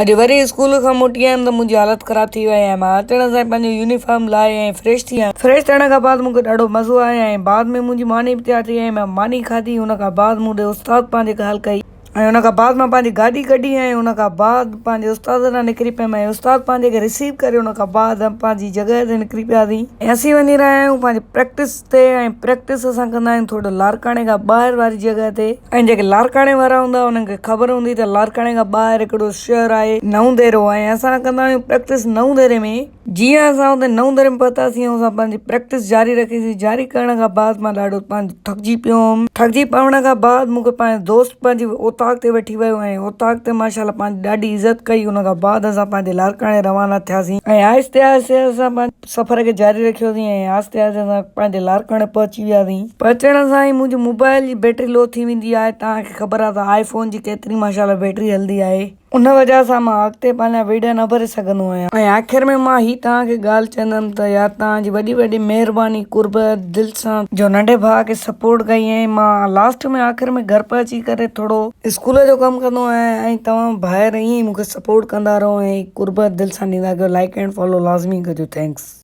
अॼु वरी स्कूल खां मोटी आयमि त मुंहिंजी हालत ख़राब थी वई आहे। मां अचण सां पंहिंजो यूनिफॉर्म लाहे ऐं फ्रेश थी आहियां। फ्रेश थियण खां बाद मूंखे ॾाढो मज़ो आयो ऐं बाद में मुंहिंजी मानी बि तयारु थी वई। मां मानी खाधी। हुन खां बाद मूं ॾे उस्ताद पंहिंजी ॻाल्हि कई ऐं हुन खां बाद मां पंहिंजी गाॾी कढी ऐं हुन खां बाद पंहिंजे उस्ताद सां निकिरी पियमि ऐं उस्ताद पंहिंजे खे रिसीव करे हुन खां बाद पंहिंजी जॻह ते निकिरी पियासीं ऐं असीं वञी रहिया आहियूं पंहिंजी प्रैक्टिस ते। ऐं प्रैक्टिस असां कंदा आहियूं थोरो लारकाणे खां ॿाहिरि वारी जॻह ते। ऐं जेके लारकाणे वारा हूंदा हुननि खे ख़बर हूंदी त लारकाणे खां ॿाहिरि हिकिड़ो शहर आहे नवंदेरो ऐं असां कंदा आहियूं प्रैक्टिस नवंदेरे में। जीअं असां हुते नवंदेरे में पहुतासीं असां पंहिंजी प्रैक्टिस जारी रखीसीं। जारी करण खां बाद मां ॾाढो थकिजी पियो हुउमि। थकिजी पवण खां बाद मूंखे पंहिंजो दोस्त पंहिंजी ओताक ते वठी वियो ऐं ओताक ते माशाल्लाह पंहिंजी ॾाढी इज़त कई। हुन खां बाद असां पंहिंजे लारकाणे रवाना थियासीं ऐं आहिस्ते आहिस्ते असां पंहिंजे सफ़र खे जारी रखियोसीं ऐं आहिस्ते आहिस्ते असां पंहिंजे लारकाणे पहुची वियासीं। पहुचण सां ई मुंहिंजी मोबाइल जी बैटरी लो थी वेंदी आहे। तव्हांखे ख़बर आहे त आईफोन जी केतिरी माशाल्लाह बैटरी हलंदी आहे। उन वजह सां मां अॻिते पंहिंजा वीडियो न भरे सघंदो आहियां। ऐं आख़िर में मां हीअ तव्हांखे ॻाल्हि चवंदमि त यार तव्हांजी वॾी वॾी महिरबानी कुर्बत दिलि सां जो नंढे भाउ खे सपोर्ट कई ऐं मां लास्ट में आख़िर में घर पे अची करे थोरो स्कूल जो कमु कंदो आहियां ऐं तव्हां ॿाहिरि ईअं ई मूंखे सपोर्ट कंदा रहो ऐं कुर्बत दिलि सां ॾींदा कयो। लाइक एंड फॉलो लाज़मी कजो। थैंक्स।